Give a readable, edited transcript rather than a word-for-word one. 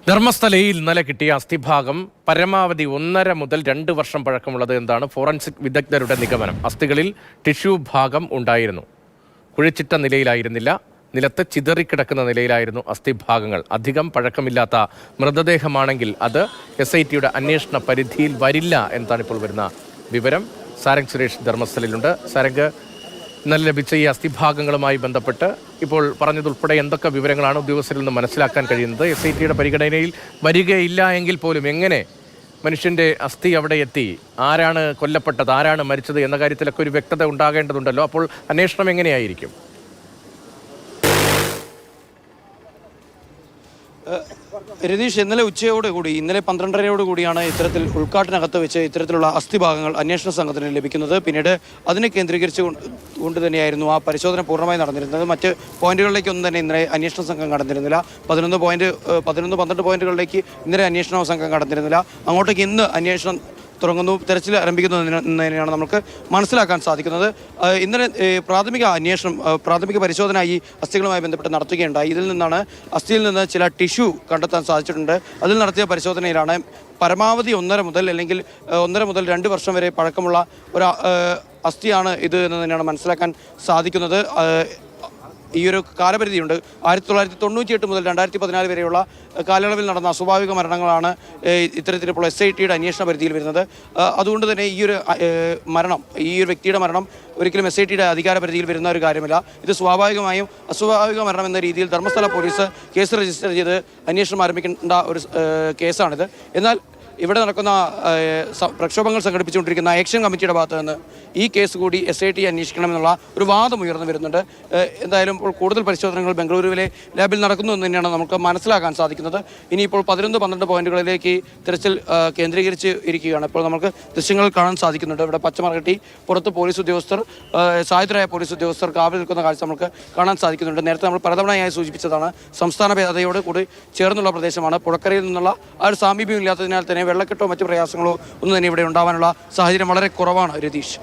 ധർമ്മസ്ഥലയിൽ ഇന്നലെ കിട്ടിയ അസ്ഥിഭാഗം പരമാവധി 1.5 മുതൽ 2 വർഷം പഴക്കമുള്ളത് എന്നാണ് ഫോറൻസിക് വിദഗ്ധരുടെ നിഗമനം. അസ്ഥികളിൽ ടിഷ്യൂ ഭാഗം ഉണ്ടായിരുന്നു. കുഴിച്ചിട്ട നിലയിലായിരുന്നില്ല, നിലത്ത് ചിതറിക്കിടക്കുന്ന നിലയിലായിരുന്നു അസ്ഥിഭാഗങ്ങൾ. അധികം പഴക്കമില്ലാത്ത മൃതദേഹമാണെങ്കിൽ അത് SITയുടെ അന്വേഷണ പരിധിയിൽ വരില്ല എന്നതാണ് ഇപ്പോൾ വരുന്ന വിവരം. സാരംഗ് സുരേഷ് ധർമ്മസ്ഥലയിലുണ്ട്. സാരംഗ്, ഇന്നലെ ലഭിച്ച ഈ അസ്ഥിഭാഗങ്ങളുമായി ബന്ധപ്പെട്ട് ഇപ്പോൾ പറഞ്ഞതുൾപ്പെടെ എന്തൊക്കെ വിവരങ്ങളാണ് ഉദ്യോഗസ്ഥരിൽ നിന്ന് മനസ്സിലാക്കാൻ കഴിയുന്നത്? SITയുടെ പരിഗണനയിൽ വരികയില്ല എങ്കിൽ പോലും എങ്ങനെ മനുഷ്യൻ്റെ അസ്ഥി അവിടെ എത്തി? ആരാണ് കൊല്ലപ്പെട്ടത്, ആരാണ് മരിച്ചത് എന്ന കാര്യത്തിലൊക്കെ ഒരു വ്യക്തത ഉണ്ടാകേണ്ടതുണ്ടല്ലോ. അപ്പോൾ അന്വേഷണം എങ്ങനെയായിരിക്കും? രതീഷ്, ഇന്നലെ ഉച്ചയോടുകൂടി, ഇന്നലെ 12:30 ഇത്തരത്തിൽ ഉൾക്കാട്ടിനകത്ത് വെച്ച് ഇത്തരത്തിലുള്ള അസ്ഥിഭാഗങ്ങൾ അന്വേഷണ സംഘത്തിന് ലഭിക്കുന്നത്. പിന്നീട് അതിനെ കേന്ദ്രീകരിച്ച് കൊണ്ട് തന്നെയായിരുന്നു ആ പരിശോധന പൂർണ്ണമായി നടന്നിരുന്നത്. മറ്റ് പോയിന്റുകളിലേക്കൊന്നും തന്നെ ഇന്നലെ അന്വേഷണ സംഘം കടന്നിരുന്നില്ല. 11-12 പോയിന്റുകളിലേക്ക് ഇന്നലെ അന്വേഷണ സംഘം കടന്നിരുന്നില്ല. അങ്ങോട്ടേക്ക് ഇന്ന് അന്വേഷണം തുടങ്ങുന്നു, തെരച്ചിൽ ആരംഭിക്കുന്നു എന്നതിനാണ് നമുക്ക് മനസ്സിലാക്കാൻ സാധിക്കുന്നത്. ഇന്നലെ പ്രാഥമിക പരിശോധന ഈ അസ്ഥികളുമായി ബന്ധപ്പെട്ട് നടത്തുകയുണ്ടായി. ഇതിൽ നിന്നാണ് അസ്ഥിയിൽ നിന്ന് ചില ടിഷ്യൂ കണ്ടെത്താൻ സാധിച്ചിട്ടുണ്ട്. അതിൽ നടത്തിയ പരിശോധനയിലാണ് പരമാവധി 1.5 മുതൽ 2 വർഷം വരെ പഴക്കമുള്ള ഒരു അസ്ഥിയാണ് ഇത് എന്ന് തന്നെയാണ് മനസ്സിലാക്കാൻ സാധിക്കുന്നത്. ഈ ഒരു കാലപരിധിയുണ്ട്. 1998 മുതൽ 2014 വരെയുള്ള കാലയളവിൽ നടന്ന അസ്വാഭാവിക മരണങ്ങളാണ് ഇത്തരത്തിലിപ്പോൾ SITയുടെ അന്വേഷണ പരിധിയിൽ വരുന്നത്. അതുകൊണ്ട് തന്നെ ഈ ഒരു വ്യക്തിയുടെ മരണം ഒരിക്കലും SITയുടെ അധികാര പരിധിയിൽ വരുന്ന ഒരു കാര്യമല്ല. ഇത് സ്വാഭാവികമായും അസ്വാഭാവിക മരണം എന്ന രീതിയിൽ ധർമ്മസ്ഥല പോലീസ് കേസ് രജിസ്റ്റർ ചെയ്ത് അന്വേഷണം ആരംഭിക്കേണ്ട ഒരു കേസാണിത്. എന്നാൽ ഇവിടെ നടക്കുന്ന പ്രക്ഷോഭങ്ങൾ സംഘടിപ്പിച്ചുകൊണ്ടിരിക്കുന്ന ആക്ഷൻ കമ്മിറ്റിയുടെ ഭാഗത്ത് നിന്ന് ഈ കേസ് കൂടി SIT അന്വേഷിക്കണമെന്നുള്ള ഒരു വാദം ഉയർന്നു വരുന്നുണ്ട്. എന്തായാലും ഇപ്പോൾ കൂടുതൽ പരിശോധനകൾ ബംഗളൂരുവിലെ ലാബിൽ നടക്കുന്നു എന്ന് തന്നെയാണ് നമുക്ക് മനസ്സിലാക്കാൻ സാധിക്കുന്നത്. ഇനിയിപ്പോൾ 11-12 പോയിന്റുകളിലേക്ക് തിരച്ചിൽ കേന്ദ്രീകരിച്ച് ഇരിക്കുകയാണ്. ഇപ്പോൾ നമുക്ക് ദൃശ്യങ്ങൾ കാണാൻ സാധിക്കുന്നുണ്ട്. ഇവിടെ പച്ചമറകട്ടി പുറത്ത് പോലീസ് ഉദ്യോഗസ്ഥർ, സായുധരായ പോലീസ് ഉദ്യോഗസ്ഥർ കാവൽ നിൽക്കുന്ന കാഴ്ച നമുക്ക് കാണാൻ സാധിക്കുന്നുണ്ട്. നേരത്തെ നമ്മൾ പലതവണയായി സൂചിപ്പിച്ചതാണ്, സംസ്ഥാന പാതയോട് കൂടി ചേർന്നുള്ള പ്രദേശമാണ്. പുഴക്കരയിൽ നിന്നുള്ള ആ ഒരു സാമീപ്യം ഇല്ലാത്തതിനാൽ തന്നെ വെള്ളക്കെട്ടോ മറ്റു പ്രയാസങ്ങളോ ഒന്നും തന്നെ ഇവിടെ ഉണ്ടാവാനുള്ള സാഹചര്യം വളരെ കുറവാണ്. രതീഷ്.